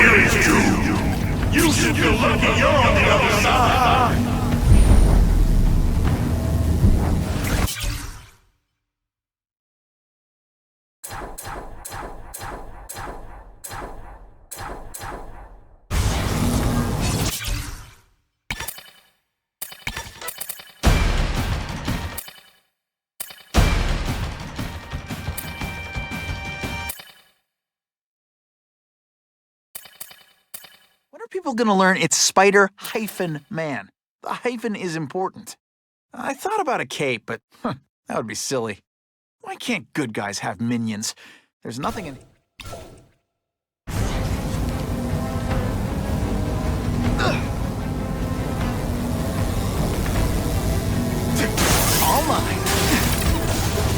here is due. You should feel lucky you're on the other side. When are people gonna learn it's Spider-Man? The hyphen is important. I thought about a cape, but that would be silly. Why can't good guys have minions? There's nothing in... All mine.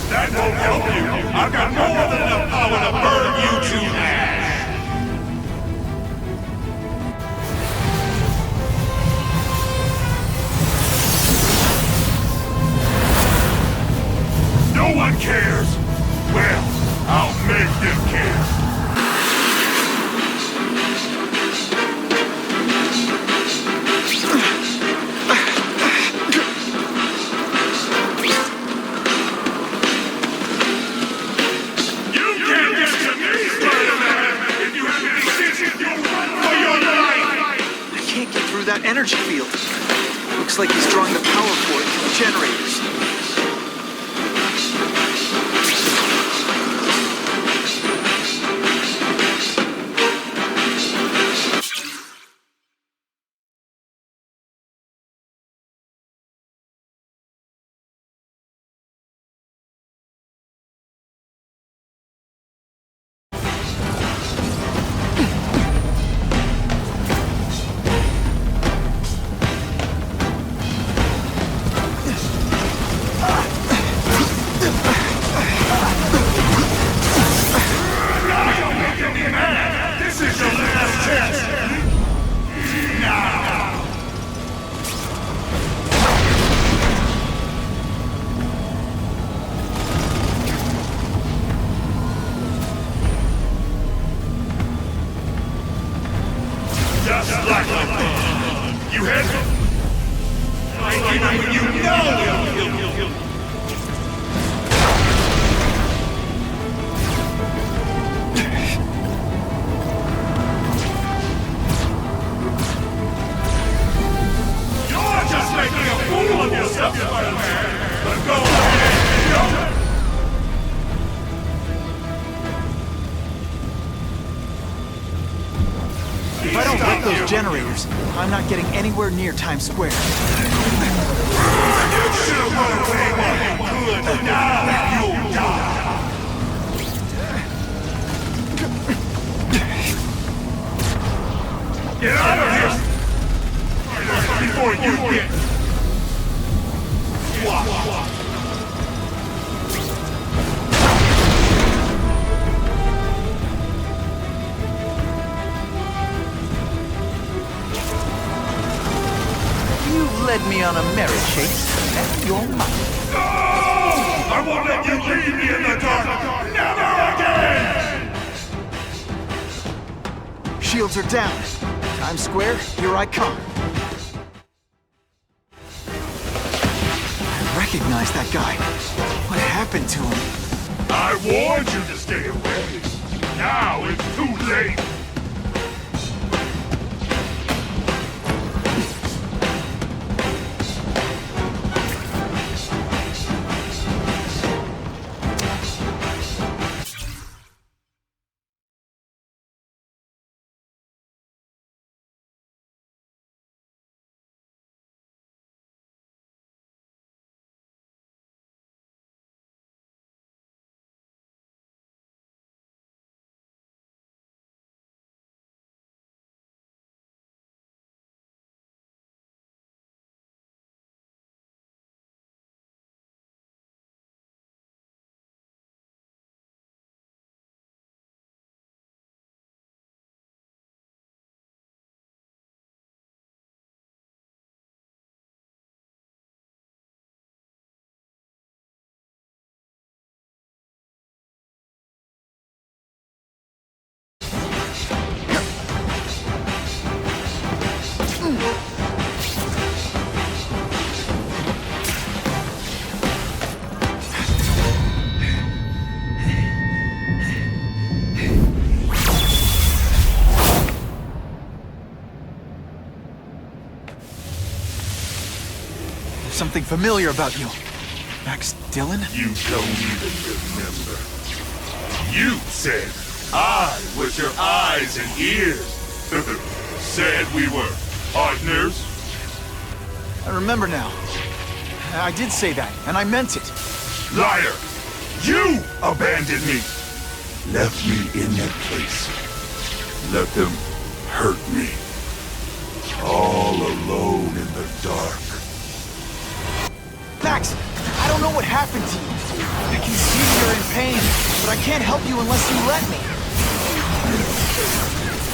That won't help you. I've got more than enough power to burn you to ash. No one cares. Well, I'll make them care. That energy field. Looks like he's drawing the power for it from the generators. You had me. Even when you know. You're just making a fool of yourself, Spider-Man. But go ahead. If I don't break those generators, I'm not getting anywhere near Times Square. You should have run away while you could. Now you'll die. Get out of here before you get. Watch. You've led me on a merry chase, and you're mine. No! I won't let you leave me in the dark! Never again! Shields are down. Times Square, here I come. I recognize that guy. What happened to him? I warned you to stay away. Now it's too late. something familiar about you. Max Dillon? You don't even remember. You said I was your eyes and ears. Said we were partners. I remember now. I did say that, and I meant it. Liar! You abandoned me! Left me in that place. Let them hurt me. All alone in the dark. Max, I don't know what happened to you. I can see you're in pain, but I can't help you unless you let me.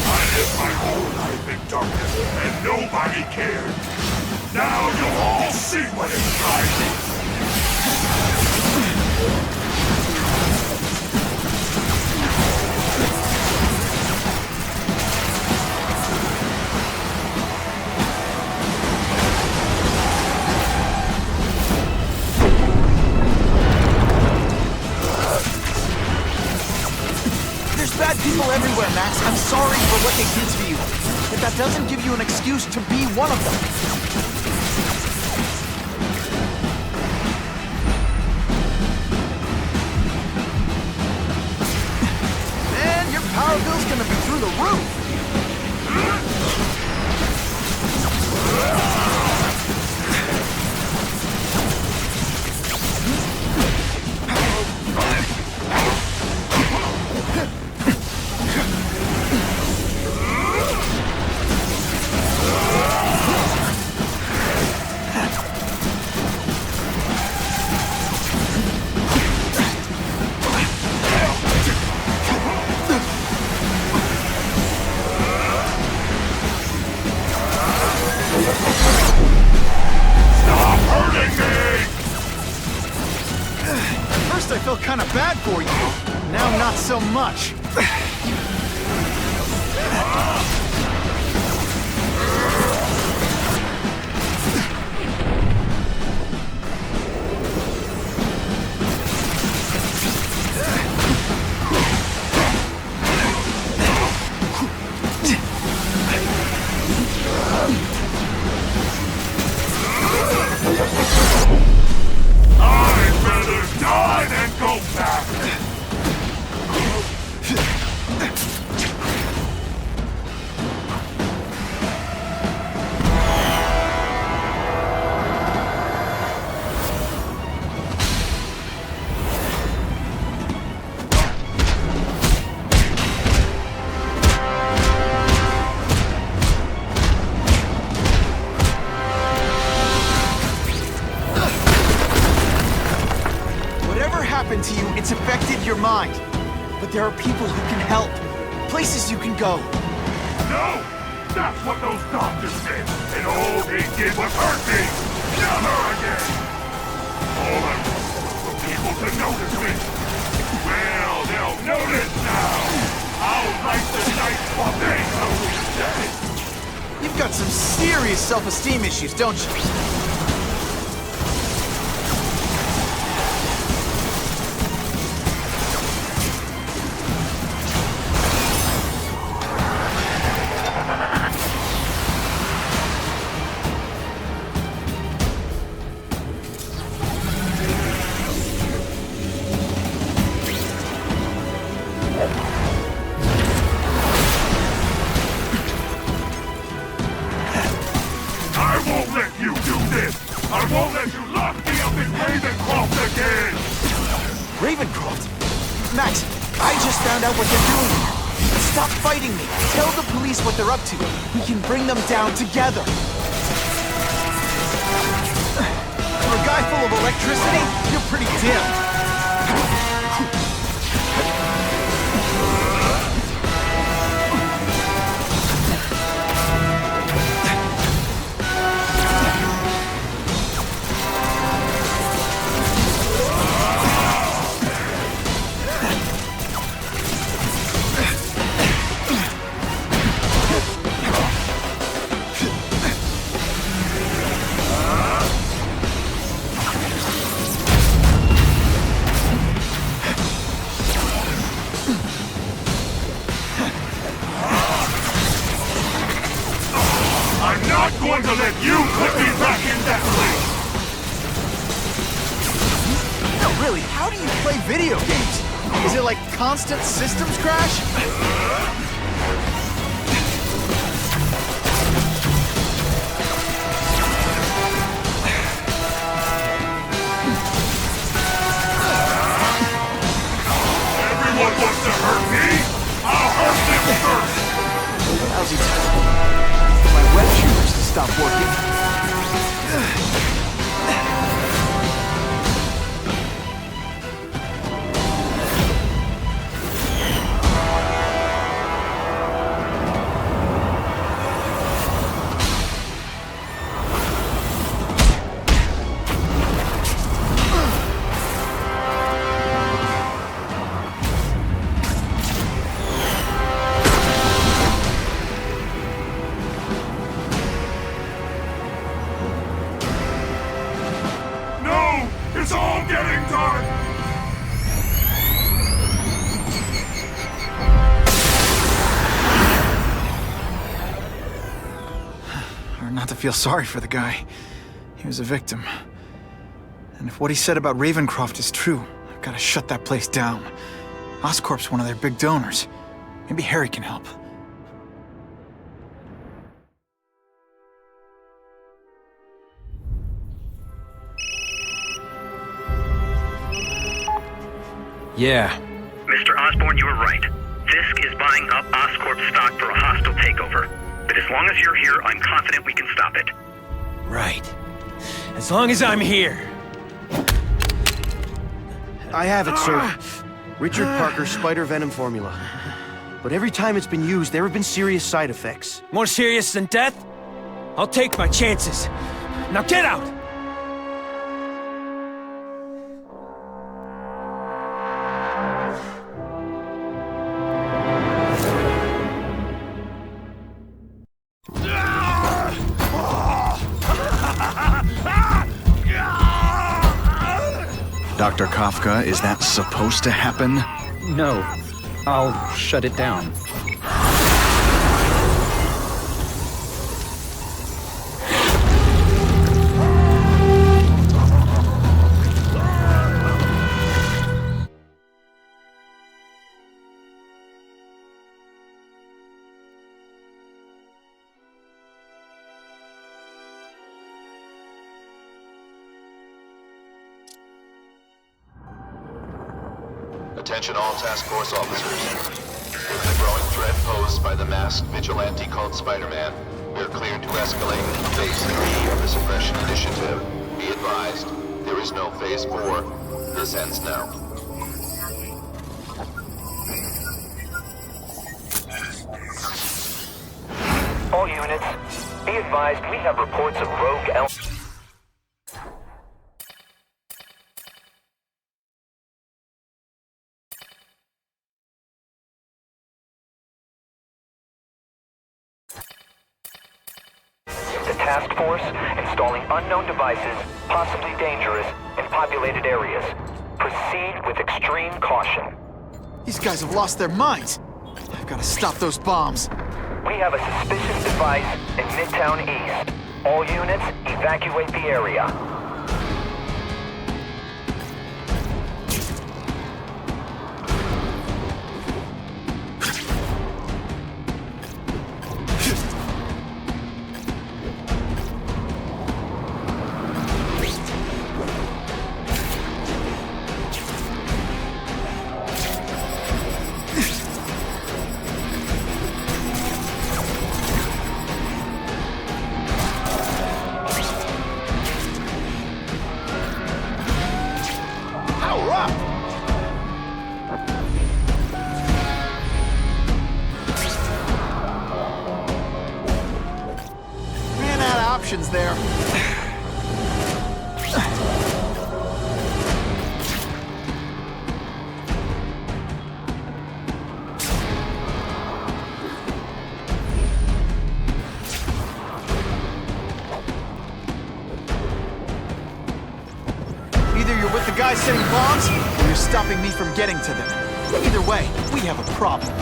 I lived my whole life in darkness, and nobody cared. Now you'll all see what it's like. There's bad people everywhere, Max. I'm sorry for what they did to you. But that doesn't give you an excuse to be one of them. Man, your power bill's gonna be through the roof. First I felt kind of bad for you. Now not so much. I'd rather die than go back! Whatever happened to you, it's affected your mind. But there are people who can help. Places you can go. No! That's what those doctors said, and all they did was hurt me! Never again! All I want was for people to notice me! Well, they'll notice now! I'll light the night while they know who's dead! You've got some serious self-esteem issues, don't you? I won't let you do this! I won't let you lock me up in Ravencroft again! Ravencroft? Max, I just found out what they're doing here. Stop fighting me. Tell the police what they're up to. We can bring them down together. For a guy full of electricity, you're pretty dim. I'm not going to let you put me back in that place! Really, how do you play video games? Is it like constant systems crash? Everyone wants to hurt me? I'll hurt them first! Lousy time. For my web shooters to stop working. It's all getting dark! Hard not to feel sorry for the guy. He was a victim. And if what he said about Ravencroft is true, I've got to shut that place down. Oscorp's one of their big donors. Maybe Harry can help. Yeah. Mr. Osborn, you were right. Fisk is buying up Oscorp stock for a hostile takeover. But as long as you're here, I'm confident we can stop it. Right. As long as I'm here. I have it, sir. Richard Parker's spider venom formula. But every time it's been used, there have been serious side effects. More serious than death? I'll take my chances. Now get out! Dr. Kafka, is that supposed to happen? No. I'll shut it down. Attention all task force officers. With the growing threat posed by the masked vigilante called Spider-Man, we are cleared to escalate Phase 3 of the Suppression Initiative. Be advised, there is no Phase 4. This ends now. All units, be advised we have reports of rogue The task force installing unknown devices, possibly dangerous, in populated areas. Proceed with extreme caution. These guys have lost their minds. I've got to stop those bombs. We have a suspicious device in Midtown East. All units, evacuate the area. Ran out of options there. Either you're with the guys setting bombs, or you're stopping me from getting to them. Either way, we have a problem.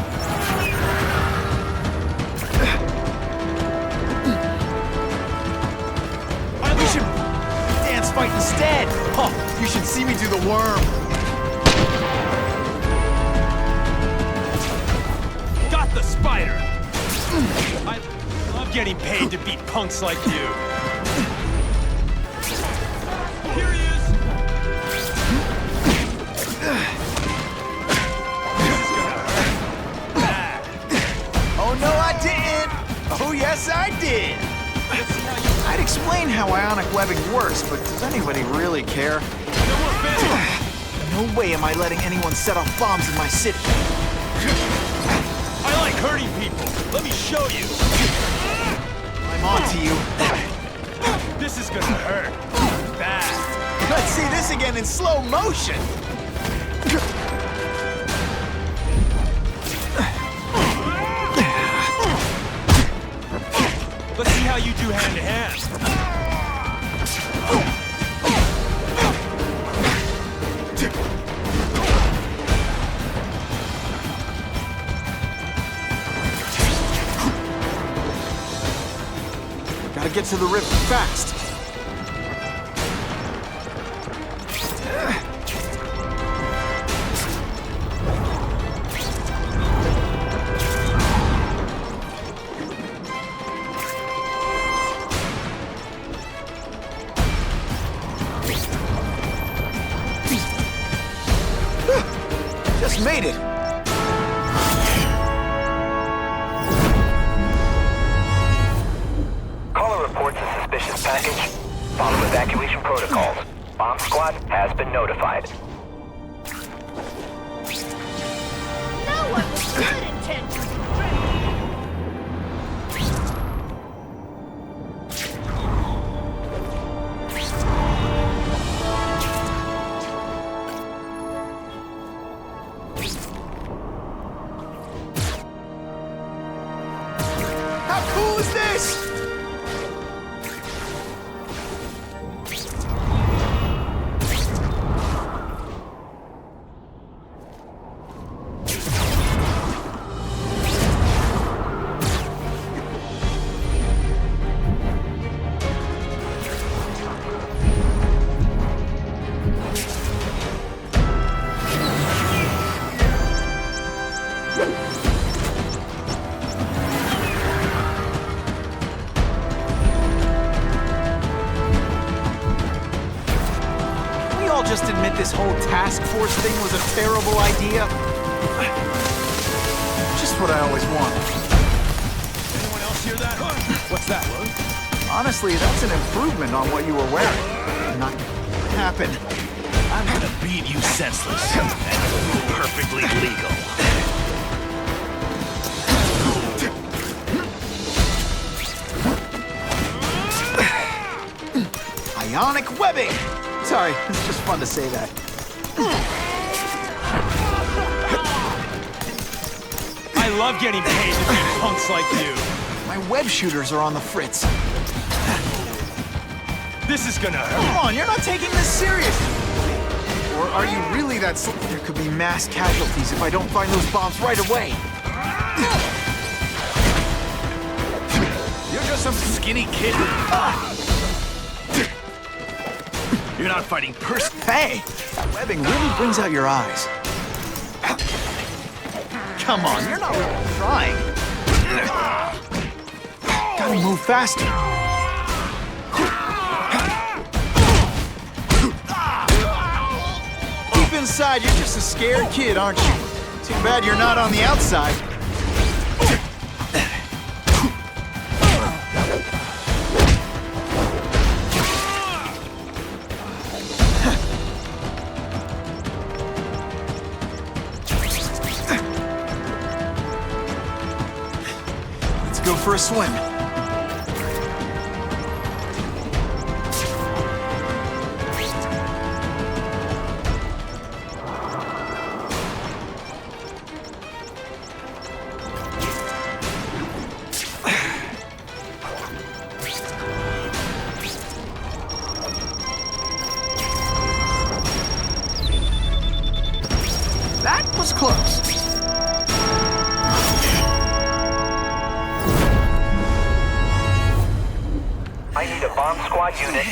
We should dance fight instead. Oh, you should see me do the worm. Got the spider! I love getting paid to beat punks like you. Here he is! This is gonna hurt. Bad. Oh, no, I didn't. Oh, yes, I did. I'd explain how ionic webbing works, but does anybody really care? No more fiddling. No way am I letting anyone set off bombs in my city. I like hurting people. Let me show you. I'm on to you. This is gonna hurt. Bad. Let's see this again in slow motion. Let's see how you do hand-to-hand. Gotta get to the rift fast. Just made it. Caller reports a suspicious package. Follow evacuation protocols. Bomb squad has been notified. No one with good intentions. How cool is this? We all just admit this whole task force thing was a terrible idea? Just what I always wanted. Anyone else hear that? What's that? Honestly, that's an improvement on what you were wearing. Not gonna happen. I'm gonna beat you senseless. That's perfectly legal. Ionic webbing! Sorry, it's just fun to say that. I love getting paid to beat punks like you. My web shooters are on the fritz. This is gonna hurt. Come on, you're not taking this seriously. Or are you really that There could be mass casualties if I don't find those bombs right away. You're just some skinny kid. You're not fighting Hey, that webbing really brings out your eyes. Come on, you're not really trying. Gotta move faster. Deep inside, you're just a scared kid, aren't you? Too bad you're not on the outside. Let's go for a swim. That was close. I need a bomb squad unit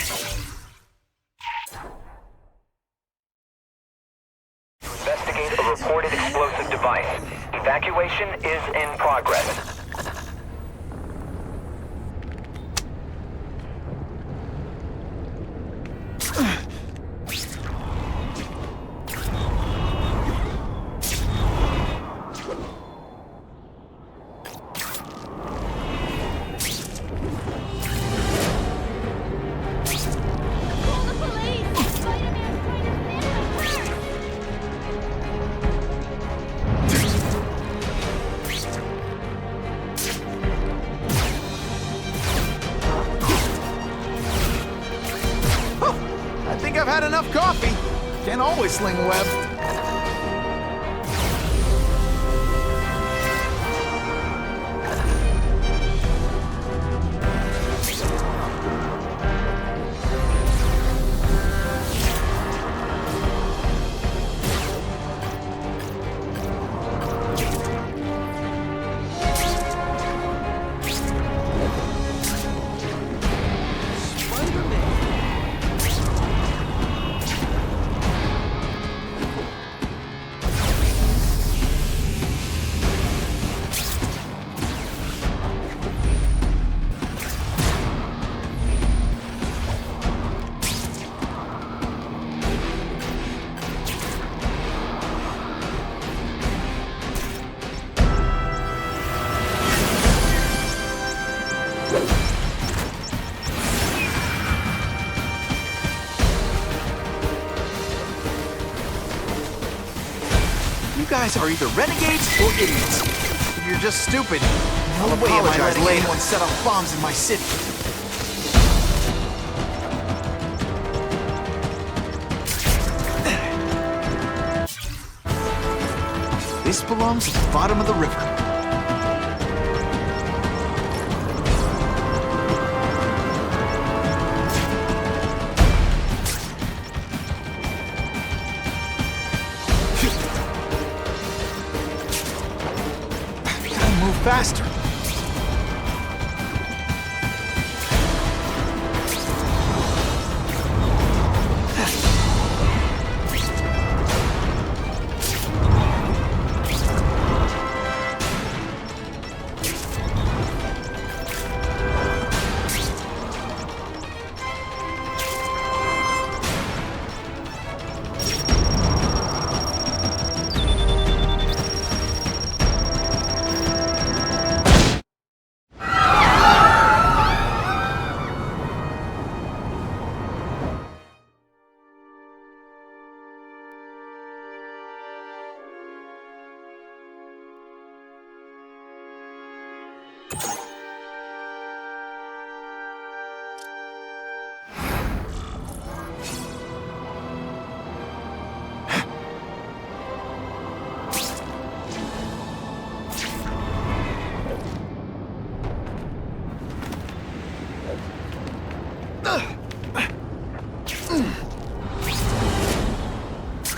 enough coffee. Can't always sling a web. You guys are either renegades or idiots. If you're just stupid, no way am I letting anyone set off bombs in my city. This belongs at the bottom of the river. Faster.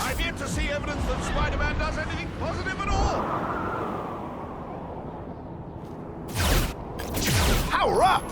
I've yet to see evidence that Spider-Man does anything positive at all! Power up!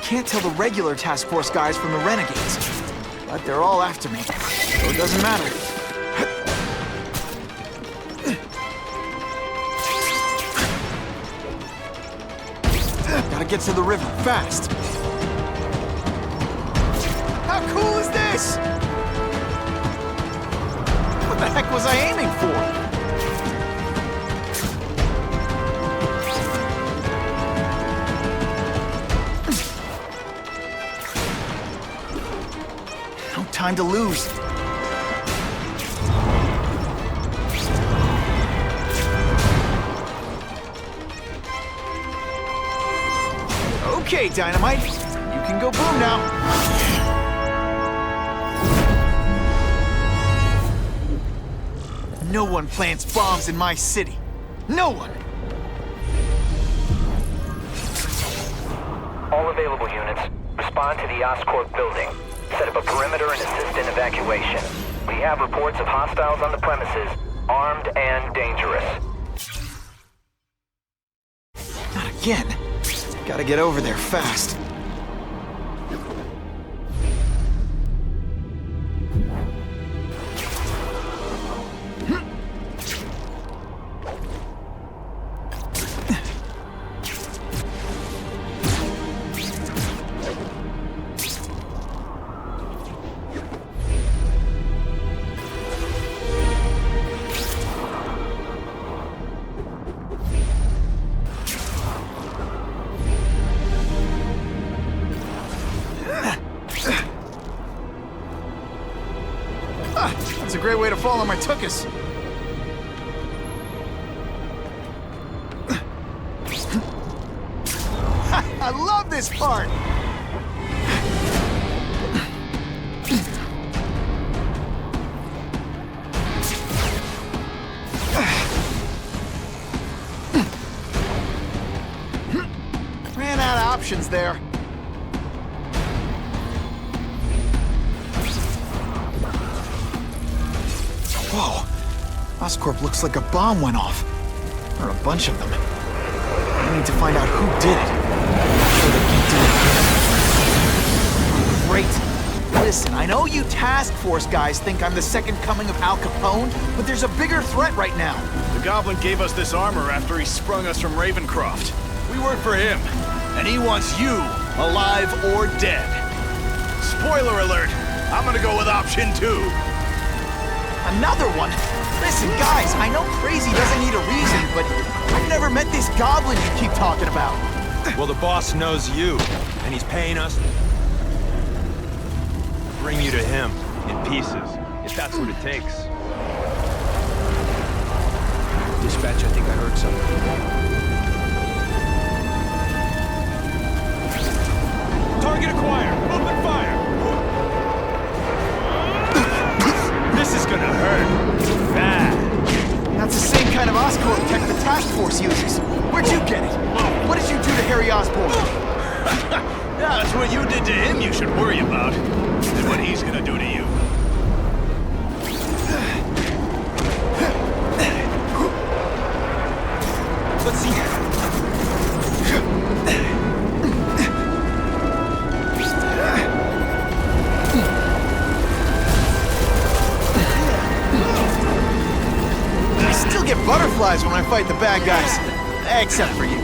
Can't tell the regular task force guys from the renegades, but they're all after me, so it doesn't matter. Gotta get to the river fast. How cool is this? What the heck was I aiming for? Time to lose. Okay, Dynamite. You can go boom now. No one plants bombs in my city. No one! All available units, respond to the Oscorp building. Set up a perimeter and assist in evacuation. We have reports of hostiles on the premises, armed and dangerous. Not again. Gotta get over there fast. waterfall on my tuchus. I love this part! Ran out of options there. Whoa! Oscorp looks like a bomb went off. Or a bunch of them. I need to find out who did it. I'm sure they keep doing it. Great. Listen, I know you task force guys think I'm the second coming of Al Capone, but there's a bigger threat right now. The Goblin gave us this armor after he sprung us from Ravencroft. We work for him, and he wants you alive or dead. Spoiler alert, I'm gonna go with option 2. Another one? Listen, guys, I know crazy doesn't need a reason, but I've never met this goblin you keep talking about. Well, the boss knows you, and he's paying us to bring you to him in pieces, if that's what it takes. Dispatch, I think I heard something. Target acquired! Open fire! This is gonna hurt. Bad. That's the same kind of Oscorp tech the task force uses. Where'd you get it? What did you do to Harry Osborn? Yeah, it's what you did to him you should worry about. And what he's gonna do to you. Let's see. I still get butterflies when I fight the bad guys. Except for you.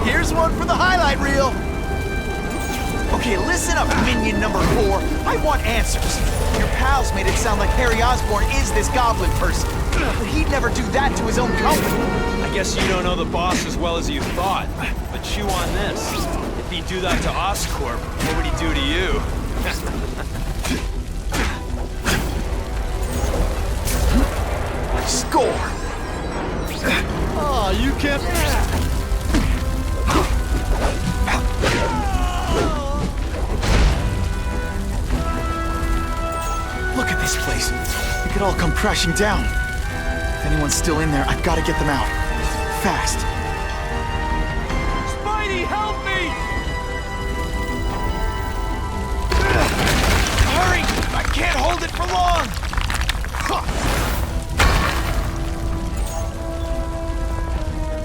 Here's one for the highlight reel. Okay, listen up, minion number 4. I want answers. Your pals made it sound like Harry Osborn is this goblin person. But he'd never do that to his own company. I guess you don't know the boss as well as you thought. But chew on this. If he'd do that to Oscorp, what would he do to you? Score! Oh, you can't... Look at this place. It could all come crashing down. If anyone's still in there, I've got to get them out. Fast. Spidey, help me! Hurry! I can't hold it for long!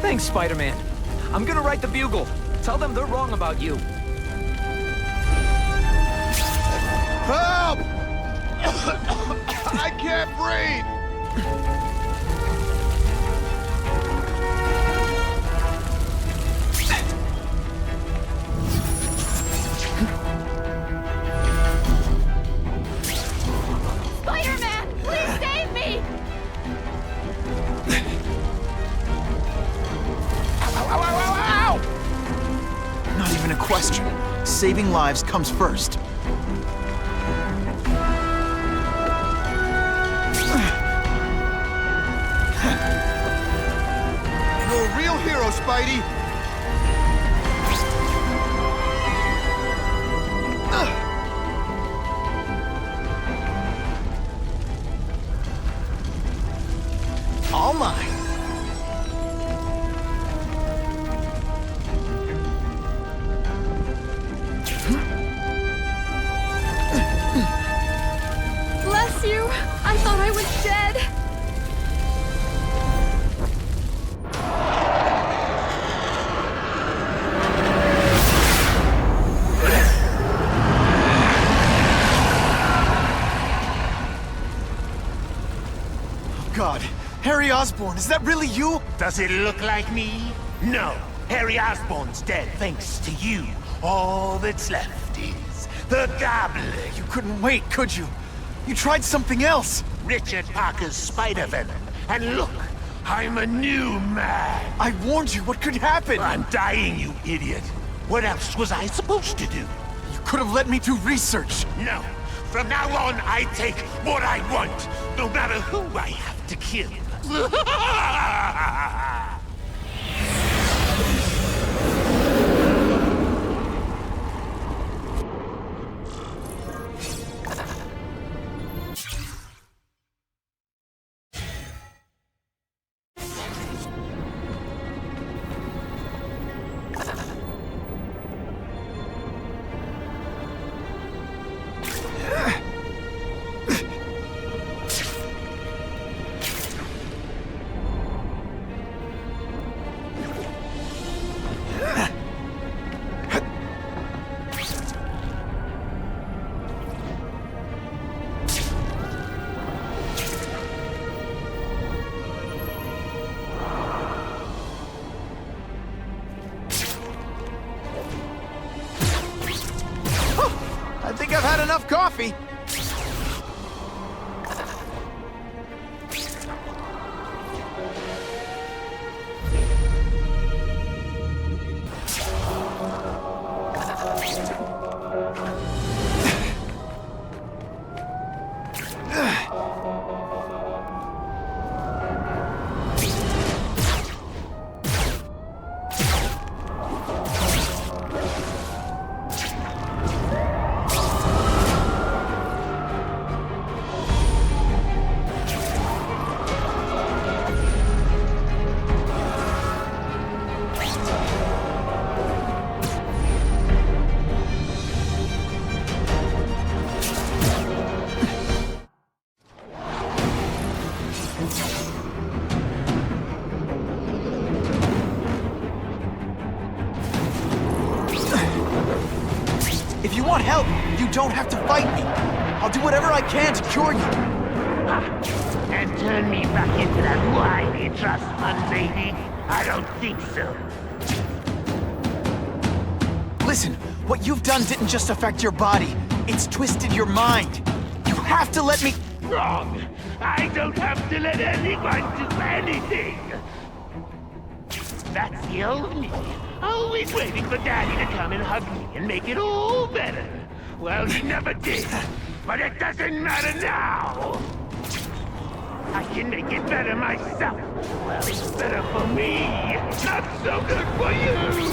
Thanks, Spider-Man. I'm gonna write the Bugle. Tell them they're wrong about you. Help! I can't breathe! Spider-Man, please save me! Ow! Not even a question. Saving lives comes first. You're a real hero, Spidey! All mine. Bless you! I thought I was dead! God, Harry Osborn, is that really you? Does it look like me? No. Harry Osborn's dead thanks to you. All that's left is the Goblin. You couldn't wait, could you? You tried something else. Richard Parker's spider venom. And look, I'm a new man. I warned you. What could happen? I'm dying, you idiot. What else was I supposed to do? You could have let me do research. No. From now on, I take what I want, no matter who I have to kill. I think I've had enough coffee. If you want help, you don't have to fight me. I'll do whatever I can to cure you. And turn me back into that whiny trust fund baby? I don't think so. Listen, what you've done didn't just affect your body. It's twisted your mind. You have to let me... Wrong! I don't have to let anyone do anything! That's the old me. Always waiting for Daddy to come and hug me and make it all better. Well, he never did. But it doesn't matter now! I can make it better myself. Well, it's better for me. Not so good for you!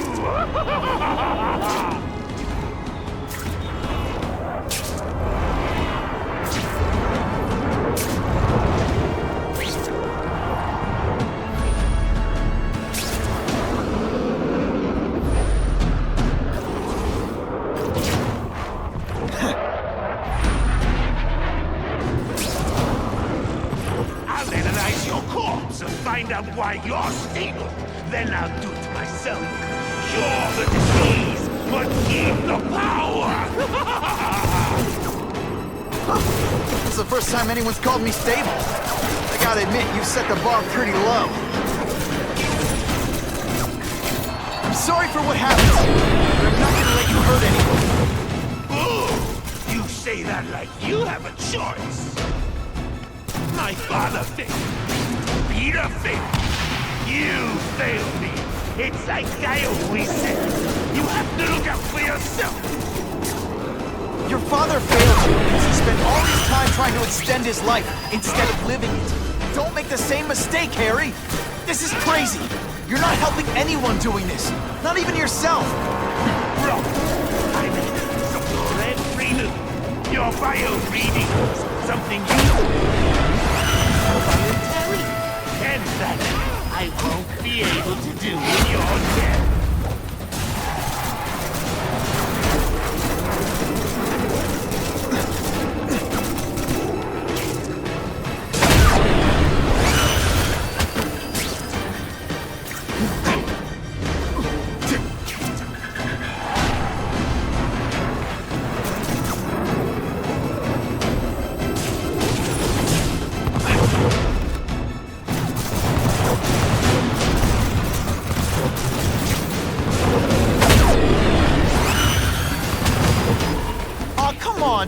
Find out why you're stable. Then I'll do it myself. Cure the disease, but keep the power! It's the first time anyone's called me stable. I gotta admit, you set the bar pretty low. I'm sorry for what happened, but I'm not gonna let you hurt anyone. Ooh, you say that like you have a choice. My father failed. Peter failed. You failed me. It's like I always said. You have to look out for yourself. Your father failed you because he spent all his time trying to extend his life instead of living it. Don't make the same mistake, Harry. This is crazy. You're not helping anyone doing this. Not even yourself. Wrong. I mean, some red renewal. Your bio readings. Something you know. Voluntary. And that I won't be able to do when you're dead.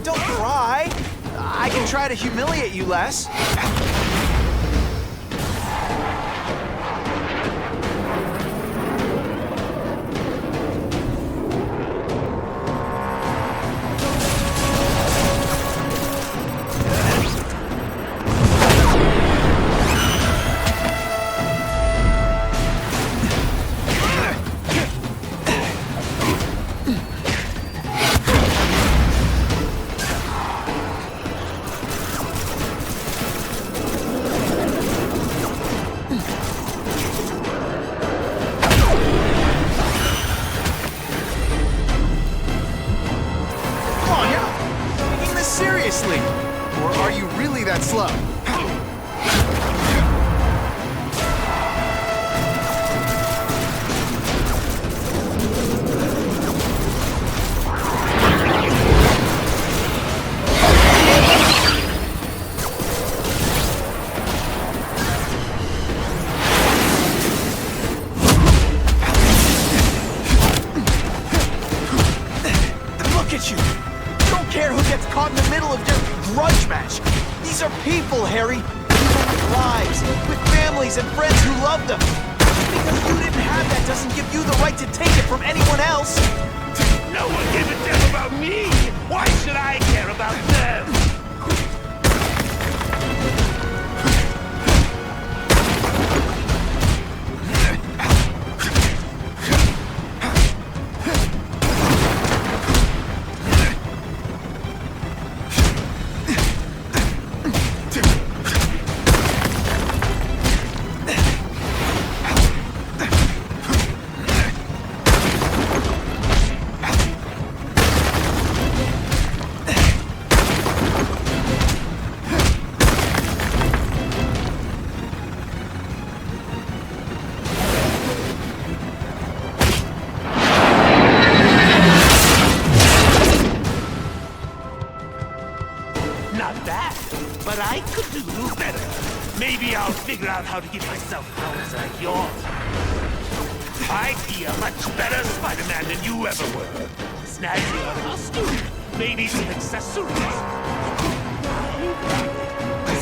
Don't cry. I can try to humiliate you less. Seriously? Or are you really that slow? Look at you! You don't care who gets caught in the middle of your grudge match! These are people, Harry! People with lives, with families and friends who love them! Because you didn't have that doesn't give you the right to take it from anyone else! No one gave a damn about me! Why should I care about them? Not bad, but I could do better. Maybe I'll figure out how to give myself powers like yours. I'd be a much better Spider-Man than you ever were. Snag your costume, maybe some accessories.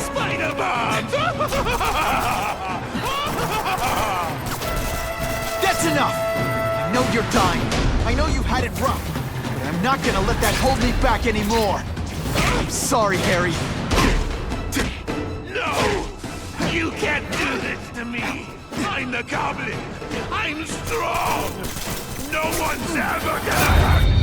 Spider bombs! That's enough! I know you're dying. I know you've had it rough. But I'm not gonna let that hold me back anymore. I'm sorry, Harry. No! You can't do this to me! I'm the Goblin! I'm strong! No one's ever gonna hurt me!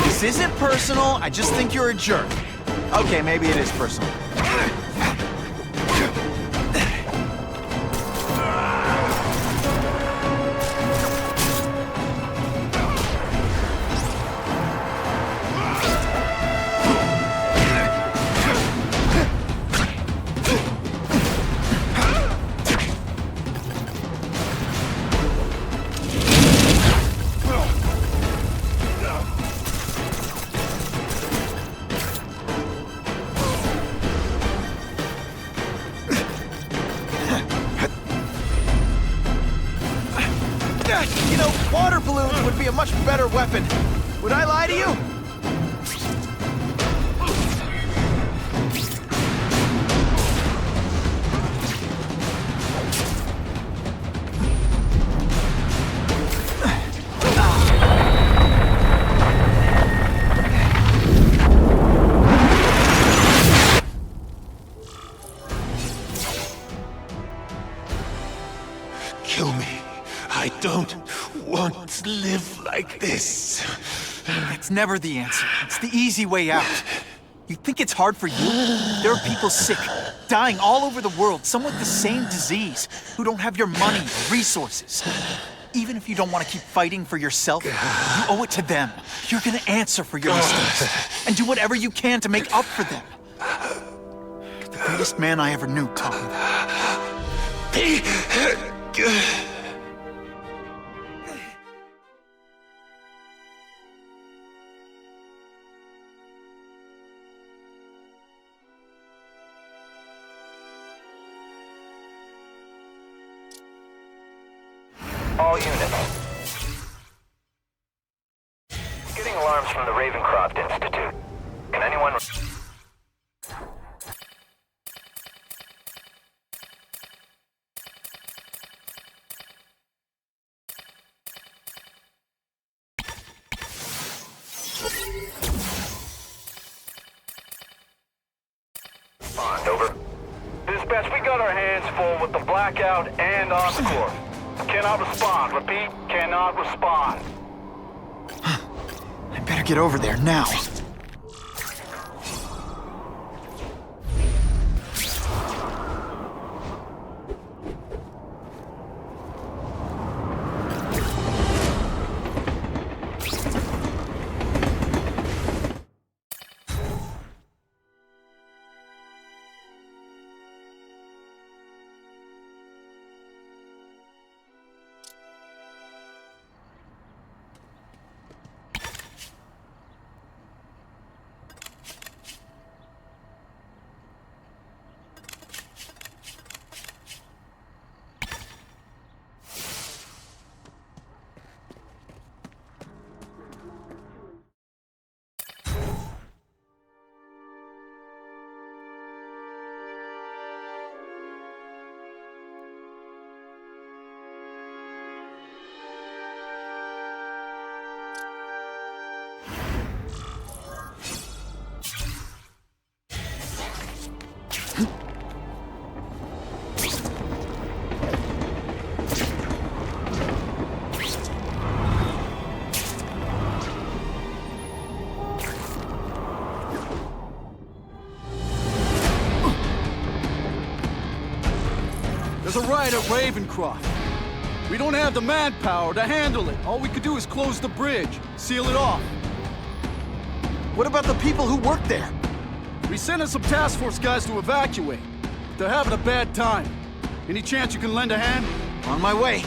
This isn't personal, I just think you're a jerk. Okay, maybe it is personal. You know, water balloons would be a much better weapon. Would I lie to you? Kill me. I don't want to live like this. It's never the answer. It's the easy way out. You think it's hard for you? There are people sick, dying all over the world, some with the same disease, who don't have your money or resources. Even if you don't want to keep fighting for yourself, you owe it to them. You're gonna answer for your mistakes, and do whatever you can to make up for them. The greatest man I ever knew taught me that. Be good. All all units. Getting alarms from the Ravencroft Institute. Can anyone... Respond, over. Dispatch, we got our hands full with the Blackout and Oscorp. Cannot respond. Repeat, cannot respond. I better get over there now. There's a riot at Ravencroft. We don't have the manpower to handle it. All we could do is close the bridge, seal it off. What about the people who work there? We sent in some task force guys to evacuate. They're having a bad time. Any chance you can lend a hand? On my way.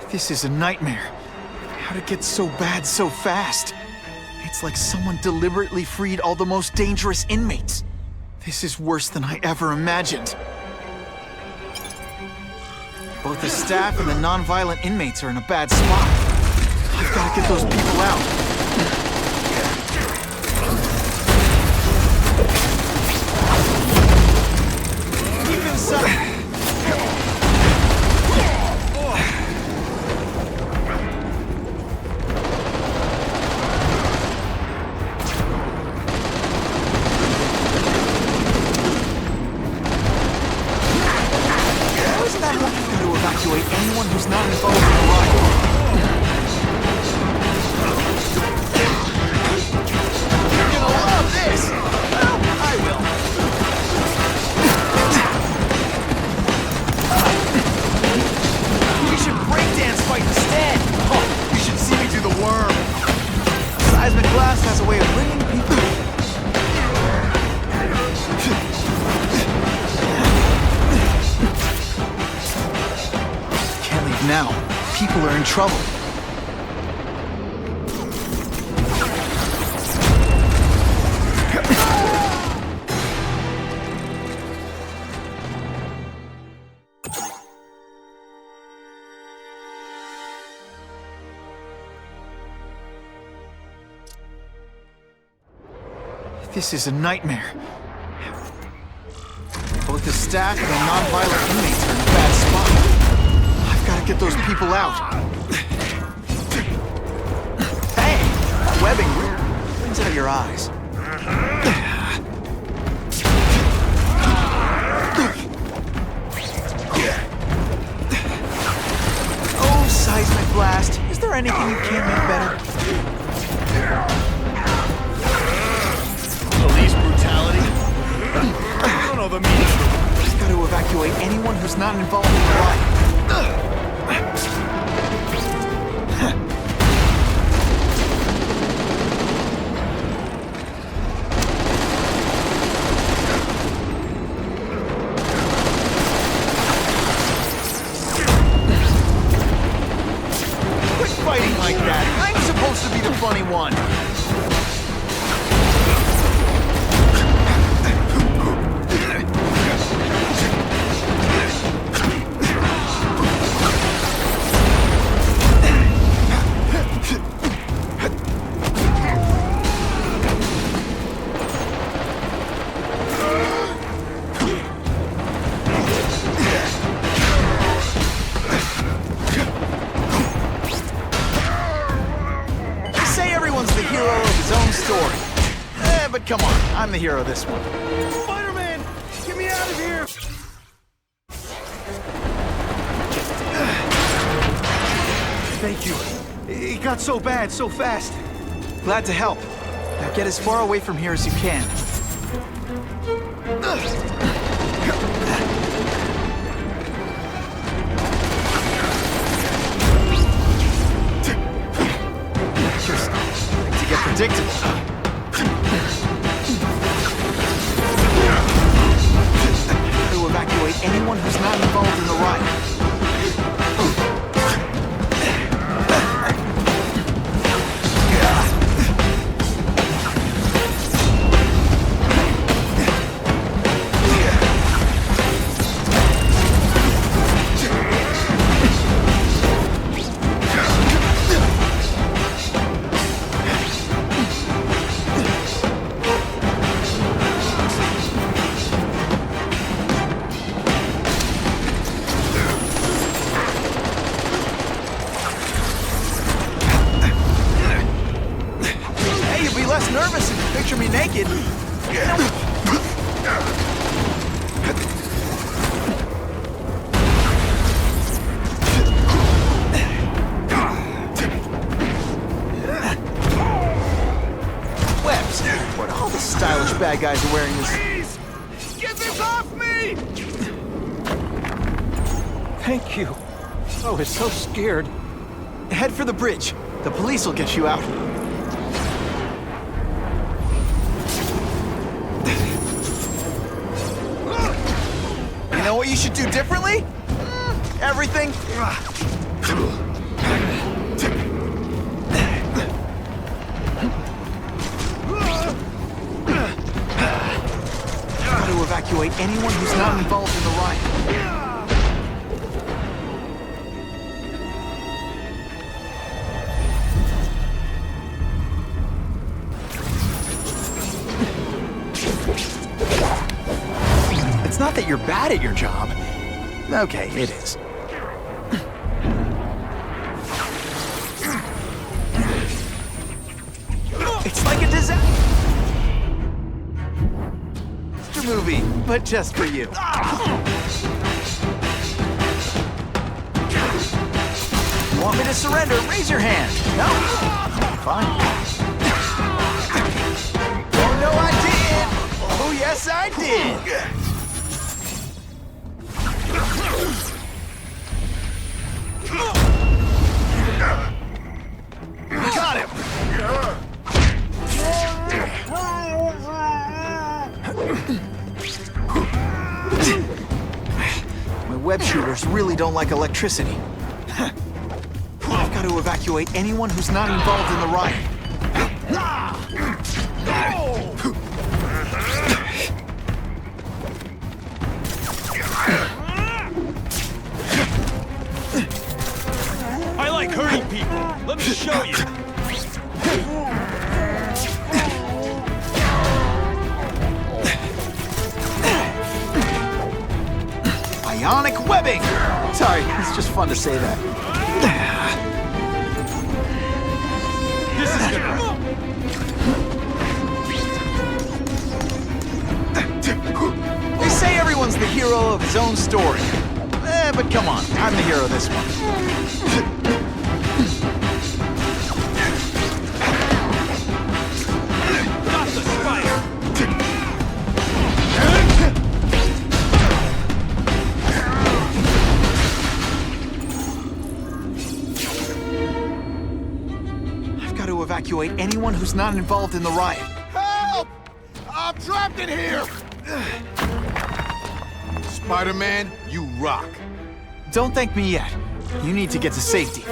This is a nightmare. How'd it get so bad so fast? It's like someone deliberately freed all the most dangerous inmates. This is worse than I ever imagined. Both the staff and the non-violent inmates are in a bad spot. I've got to get those people out. Keep inside. Evacuate anyone who's not involved in the riot. You're gonna love this! Well, I will. We should breakdance fight instead! Oh, you should see me do the worm. Seismic blast has a way of bringing people... Now, people are in trouble. This is a nightmare. Both the staff and the non-violent inmates are in a bad spot. Gotta get those people out. Hey! Webbing brings out your eyes. Oh, seismic blast. Is there anything you can't make better? Police brutality? I don't know the meaning. Just gotta evacuate anyone who's not involved in the riot. funny one. But come on, I'm the hero of this one. Spider-Man! Get me out of here! Thank you. It got so bad, so fast. Glad to help. Now get as far away from here as you can. You're starting to get predictable. Evacuate anyone who's not involved in the riot. Less nervous if you picture me naked. Webs, what all the stylish bad guys are wearing this. Please! Get this off me! Thank you. I was so scared. Head for the bridge. The police will get you out. You know what you should do differently? Everything. Got to evacuate anyone who's not involved in the riot. It's not that you're bad at your job. Okay, it is. It's like a disaster movie, but just for you. You want me to surrender? Raise your hand. No? Fine. Oh, no, I did! Oh, yes, I did! Got him! My web shooters really don't like electricity. I've got to evacuate anyone who's not involved in the riot. I like hurting people. Let me show you. Ionic webbing! Sorry, it's just fun to say that. This is gonna... They say everyone's the hero of his own story. But come on, I'm the hero of this one. Not the spider! I've got to evacuate anyone who's not involved in the riot. Help! I'm trapped in here! Spider-Man, you rock. Don't thank me yet. You need to get to safety.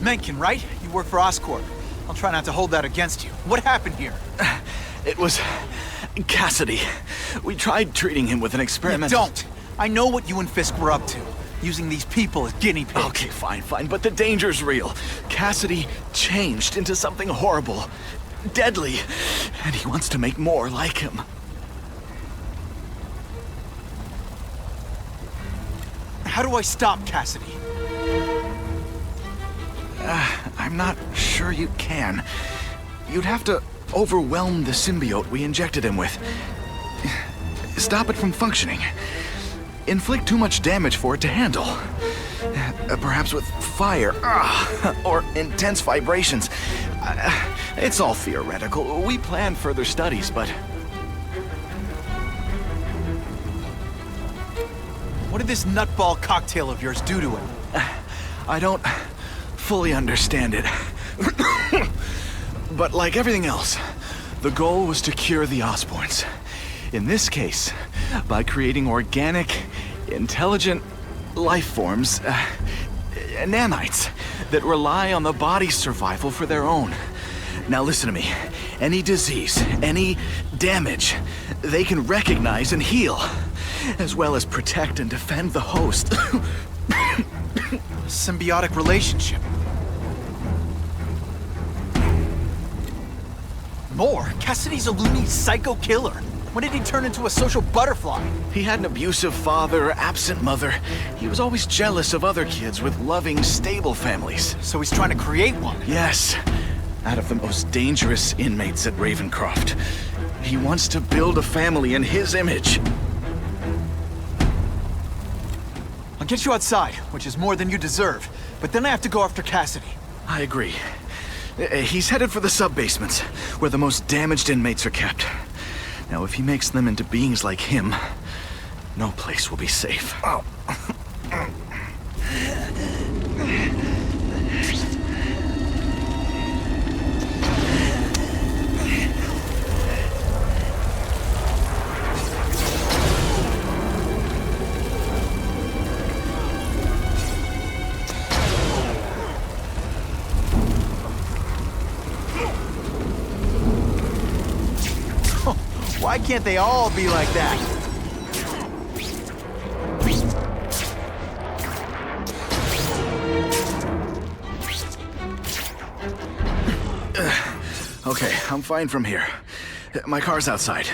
Mencken, right? You work for Oscorp. I'll try not to hold that against you. What happened here? It was Cassidy. We tried treating him with an experiment. Don't! I know what you and Fisk were up to. Using these people as guinea pigs. Okay, fine, but the danger's real. Cassidy changed into something horrible, deadly, and he wants to make more like him. How do I stop Cassidy? I'm not sure you can. You'd have to overwhelm the symbiote we injected him with. Stop it from functioning. Inflict too much damage for it to handle. Perhaps with fire, or intense vibrations. It's all theoretical. We plan further studies, but... What did this nutball cocktail of yours do to him? I don't fully understand it. But like everything else, the goal was to cure the Osborns. In this case, by creating organic, intelligent life forms, nanites, that rely on the body's survival for their own. Now listen to me. Any disease, any damage, they can recognize and heal, as well as protect and defend the host. Symbiotic relationship. More? Cassidy's a loony psycho killer. When did he turn into a social butterfly? He had an abusive father, absent mother. He was always jealous of other kids with loving, stable families. So he's trying to create one? Yes. Out of the most dangerous inmates at Ravencroft. He wants to build a family in his image. I'll get you outside, which is more than you deserve. But then I have to go after Cassidy. I agree. He's headed for the sub-basements, where the most damaged inmates are kept. Now, if he makes them into beings like him, no place will be safe. Oh. Why can't they all be like that? Okay, I'm fine from here. My car's outside.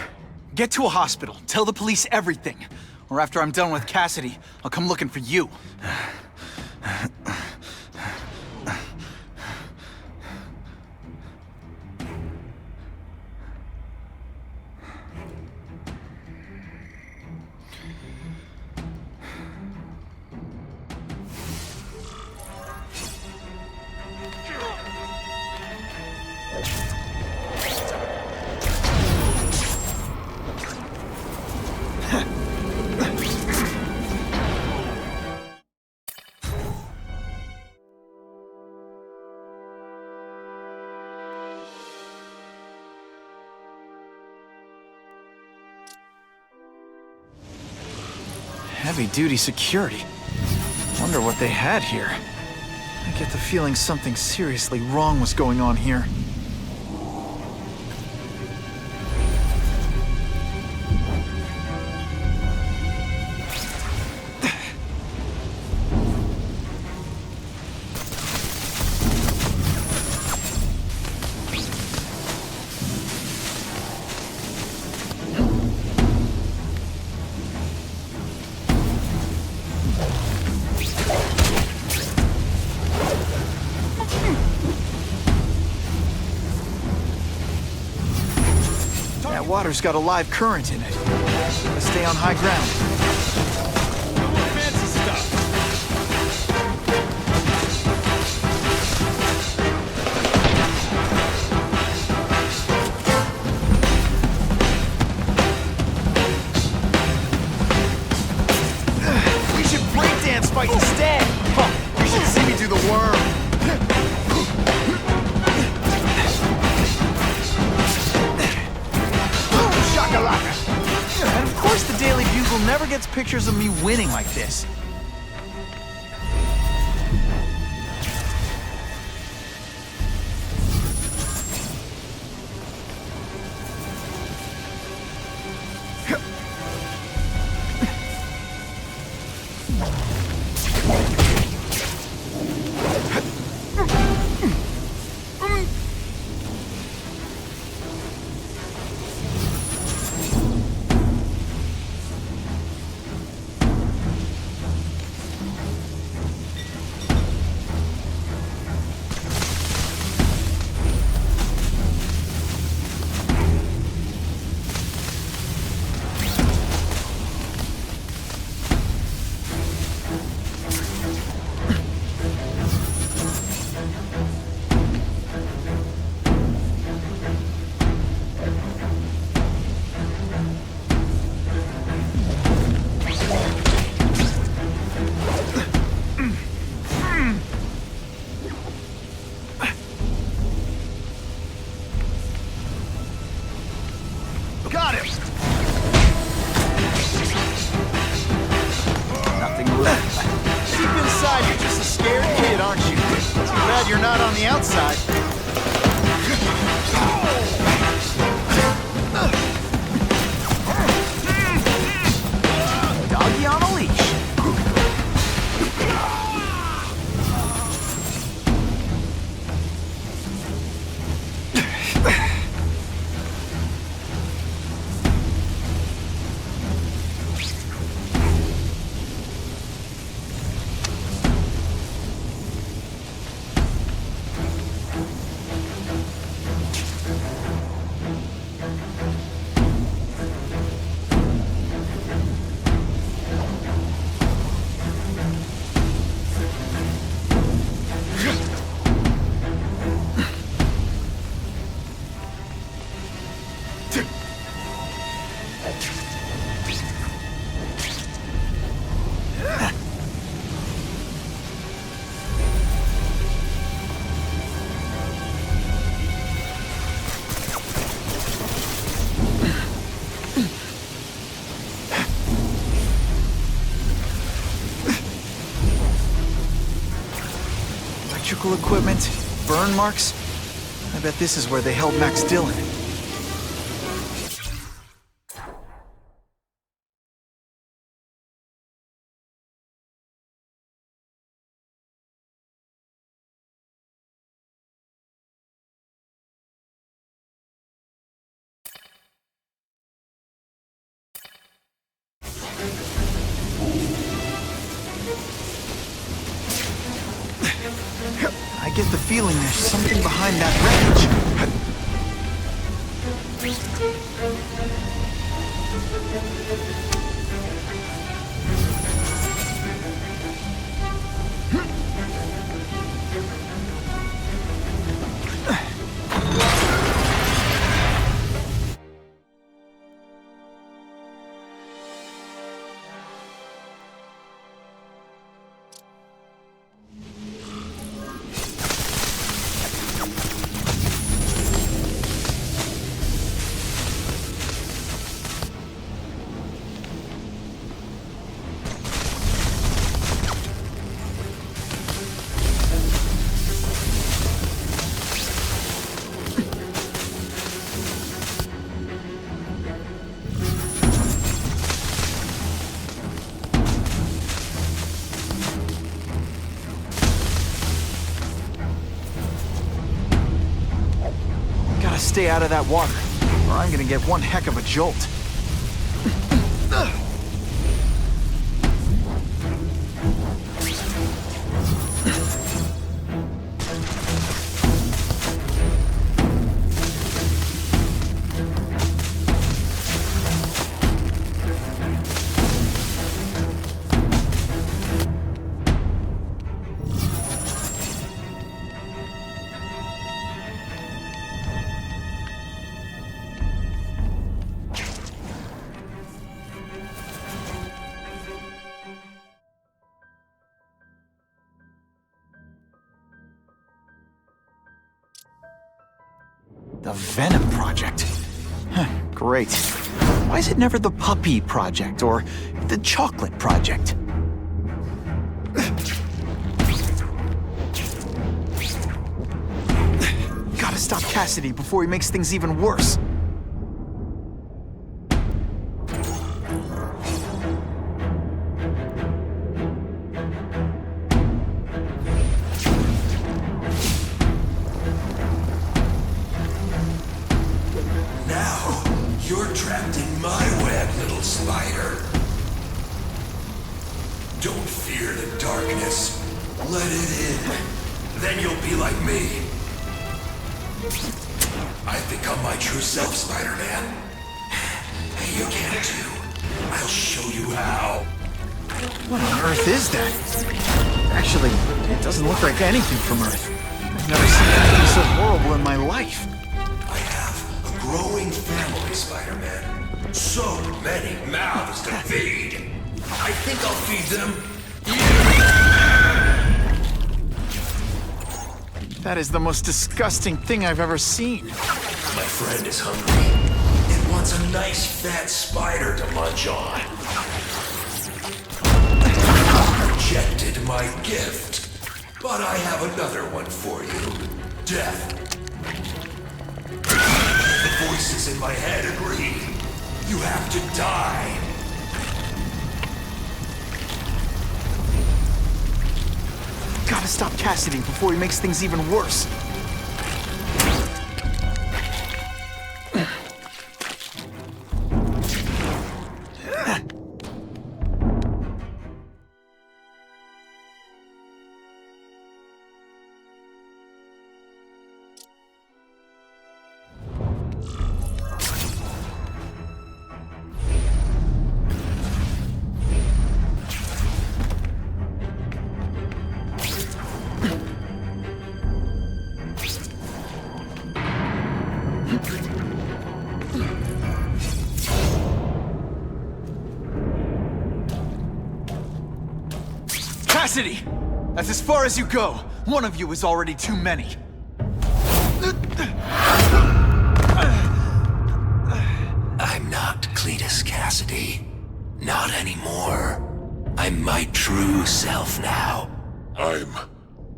Get to a hospital. Tell the police everything. Or after I'm done with Cassidy, I'll come looking for you. Heavy-duty security. Wonder what they had here. I get the feeling something seriously wrong was going on here. That water's got a live current in it. Gotta stay on high ground. Bugle never gets pictures of me winning like this. Got him! Nothing left. Deep inside, you're just a scared kid, aren't you? Too bad you're not on the outside. Doggy on a leash. Electrical equipment, burn marks. I bet this is where they held Max Dillon. I get the feeling there's something behind that wreckage. Stay out of that water, or I'm gonna get one heck of a jolt. The Venom Project. Huh, great. Why is it never the Puppy Project or the Chocolate Project? Gotta stop Cassidy before he makes things even worse. Now, you're trapped in my web, little spider. Don't fear the darkness. Let it in. Then you'll be like me. I've become my true self, Spider-Man. Hey, you can too. I'll show you how. What on earth is that? Actually, it doesn't look like anything from Earth. I've never seen anything so horrible in my life. I have a growing family, Spider-Man. So many mouths to feed. I think I'll feed them That is the most disgusting thing I've ever seen. My friend is hungry. It wants a nice fat spider to munch on. Rejected my gift. But I have another one for you. Death. The voices in my head agree. You have to die. Gotta stop Cassidy before he makes things even worse. Cassidy! That's as far as you go. One of you is already too many. I'm not Cletus Cassidy. Not anymore. I'm my true self now. I'm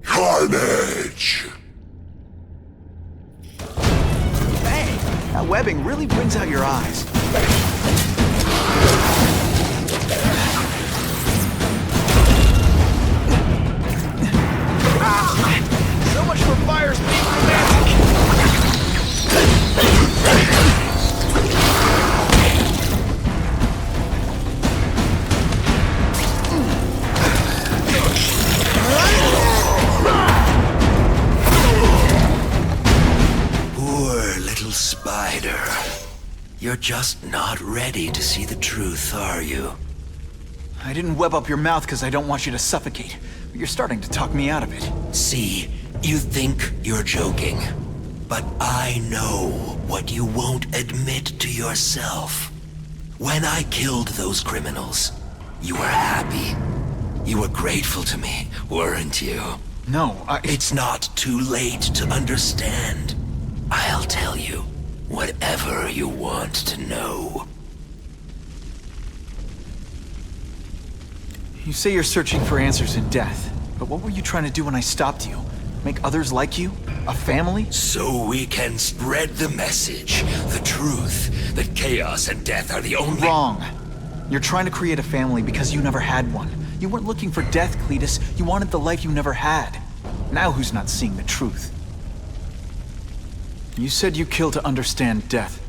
Carnage! Hey, that webbing really brings out your eyes. So much for fires being romantic! Poor little spider. You're just not ready to see the truth, are you? I didn't web up your mouth because I don't want you to suffocate. But you're starting to talk me out of it. See, you think you're joking. But I know what you won't admit to yourself. When I killed those criminals, you were happy. You were grateful to me, weren't you? No, It's not too late to understand. I'll tell you whatever you want to know. You say you're searching for answers in death, but what were you trying to do when I stopped you? Make others like you? A family? So we can spread the message, the truth, that chaos and death are the only— Wrong. You're trying to create a family because you never had one. You weren't looking for death, Cletus. You wanted the life you never had. Now who's not seeing the truth? You said you kill to understand death.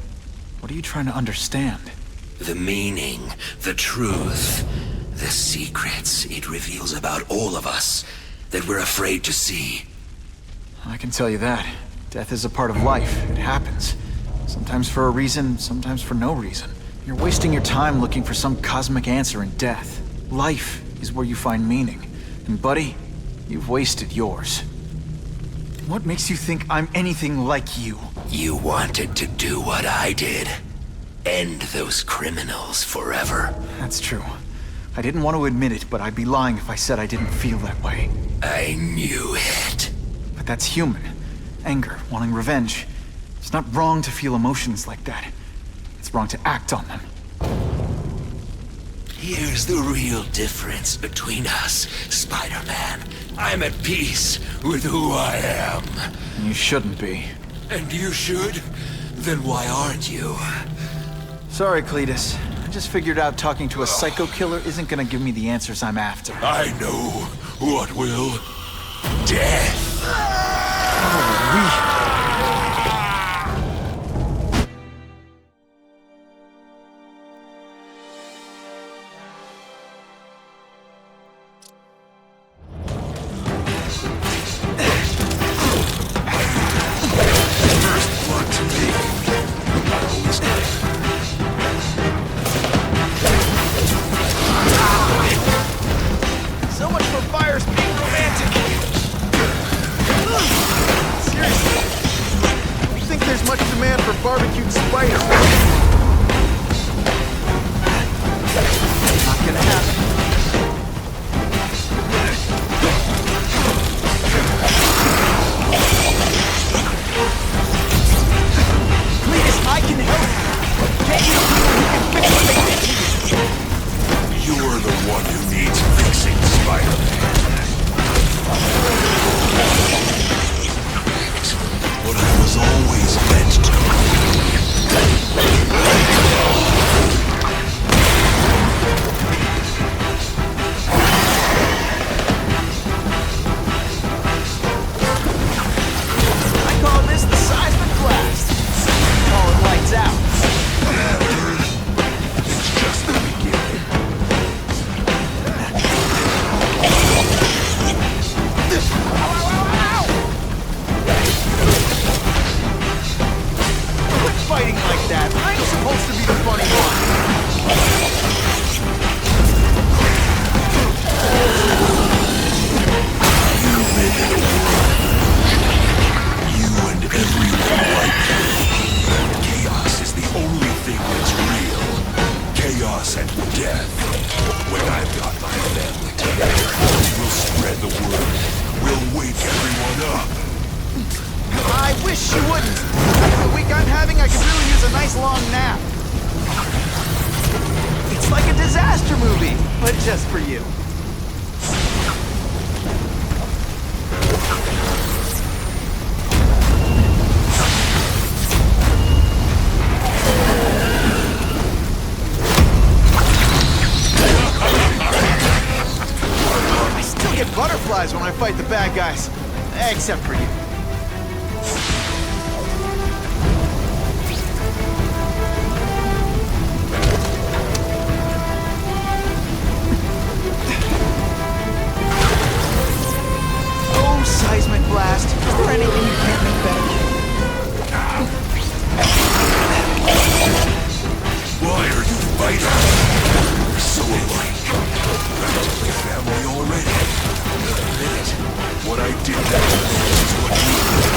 What are you trying to understand? The meaning, the truth, the secrets it reveals about all of us that we're afraid to see. I can tell you that. Death is a part of life. It happens. Sometimes for a reason, sometimes for no reason. You're wasting your time looking for some cosmic answer in death. Life is where you find meaning. And buddy, you've wasted yours. What makes you think I'm anything like you? You wanted to do what I did. End those criminals forever. That's true. I didn't want to admit it, but I'd be lying if I said I didn't feel that way. I knew it. But that's human. Anger, wanting revenge. It's not wrong to feel emotions like that. It's wrong to act on them. Here's the real difference between us, Spider-Man. I'm at peace with who I am. You shouldn't be. And you should? Then why aren't you? Sorry, Cletus. I just figured out talking to a psycho killer isn't gonna give me the answers I'm after. I know what will. Death. Holy. Barbecued spider. Not gonna happen. Cletus, I can help you. Can't you see who can fix what they did to you? You're the one who needs fixing, Spider-Man. What I was always meant to. I call this the seismic blast. Call it lights out. It's just the beginning. Quit fighting like that. I'm supposed to be the funny one. You live in a world. You and everyone like you. Chaos is the only thing that's real. Chaos and death. When I've got my family together, we'll spread the word. We'll wake everyone up. I wish you wouldn't. After the week I'm having, I could really use a nice long nap. It's like a disaster movie, but just for you. I still get butterflies when I fight the bad guys. Except for you. Oh, seismic blast. Is there anything you can't make better? Why are you fighting? We're so alike. Practically family already. Admit it. What I did that is what you did.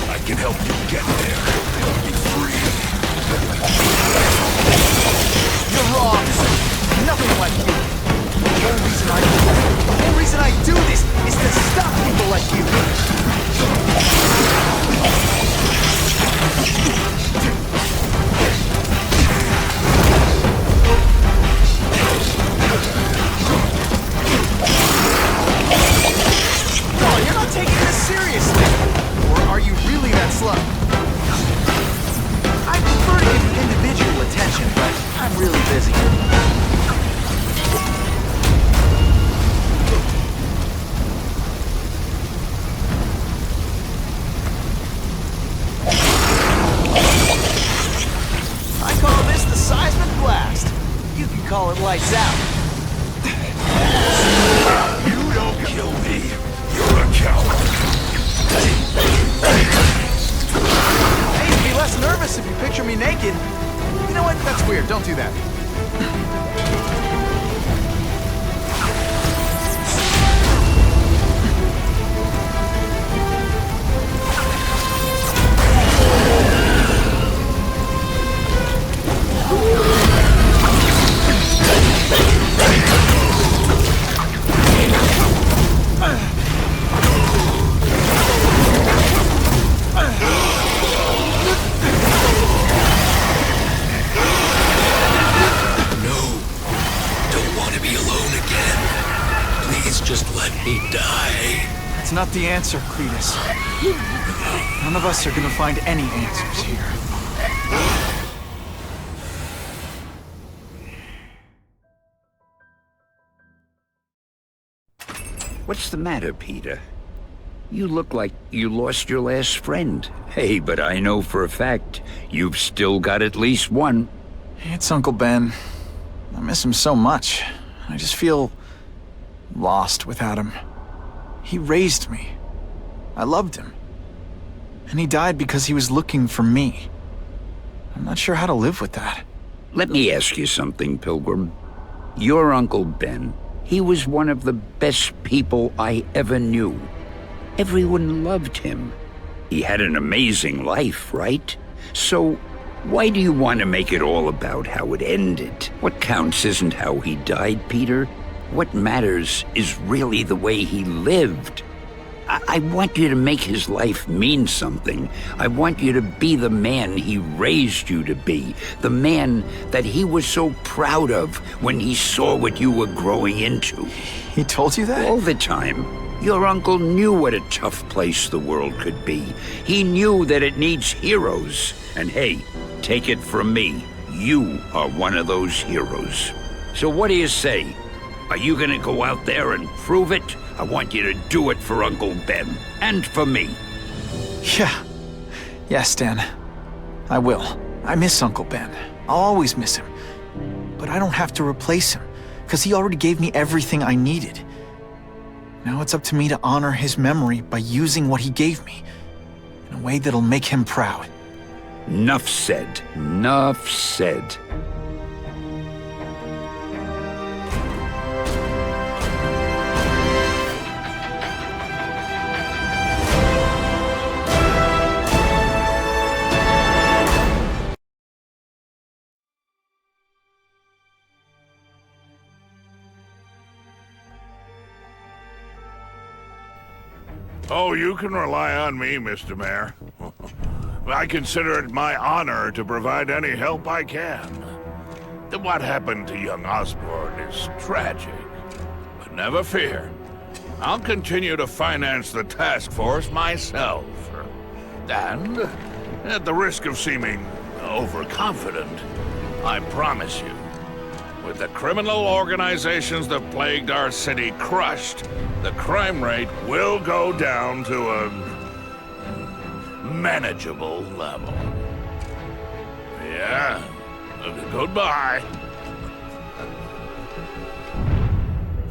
I can help you get there. Be free. You're wrong. Nothing like you. The whole reason I do this is to stop people like you. No, you're not taking this seriously. Or are you really that slow? I prefer to give you individual attention, but I'm really busy. I call this the seismic blast. You can call it lights out. You don't kill me. You're a coward. Hey, you'd be less nervous if you picture me naked. You know what? That's weird. Don't do that. me alone again. Please just let me die. That's not the answer, Cletus. None of us are gonna find any answers here. What's the matter, Peter? You look like you lost your last friend. Hey, but I know for a fact you've still got at least one. It's Uncle Ben. I miss him so much. I just feel lost without him. He raised me. I loved him. And he died because he was looking for me. I'm not sure how to live with that. Let me ask you something, Pilgrim. Your Uncle Ben, he was one of the best people I ever knew. Everyone loved him. He had an amazing life, right? So, why do you want to make it all about how it ended? What counts isn't how he died, Peter. What matters is really the way he lived. I want you to make his life mean something. I want you to be the man he raised you to be. The man that he was so proud of when he saw what you were growing into. He told you that? All the time. Your uncle knew what a tough place the world could be. He knew that it needs heroes. And hey, take it from me, you are one of those heroes. So what do you say? Are you gonna go out there and prove it? I want you to do it for Uncle Ben, and for me. Yeah. Yes, Dan. I will. I miss Uncle Ben. I'll always miss him. But I don't have to replace him, because he already gave me everything I needed. Now it's up to me to honor his memory by using what he gave me, in a way that'll make him proud. Nuff said. Nuff said. Oh, you can rely on me, Mr. Mayor. I consider it my honor to provide any help I can. What happened to young Osborn is tragic, but never fear. I'll continue to finance the task force myself. And, at the risk of seeming overconfident, I promise you, with the criminal organizations that plagued our city crushed, the crime rate will go down to a manageable level. Yeah, goodbye.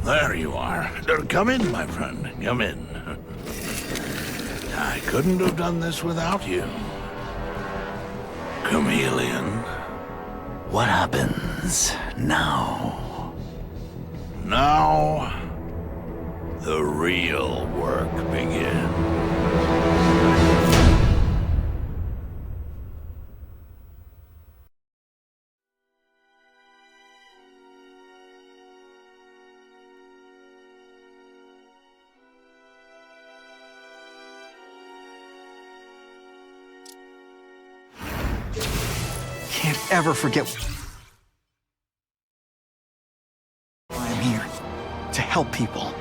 There you are. Come in, my friend. Come in. I couldn't have done this without you. Chameleon. What happens now? Now, the real work begins. Can't ever forget why I'm here. To help people.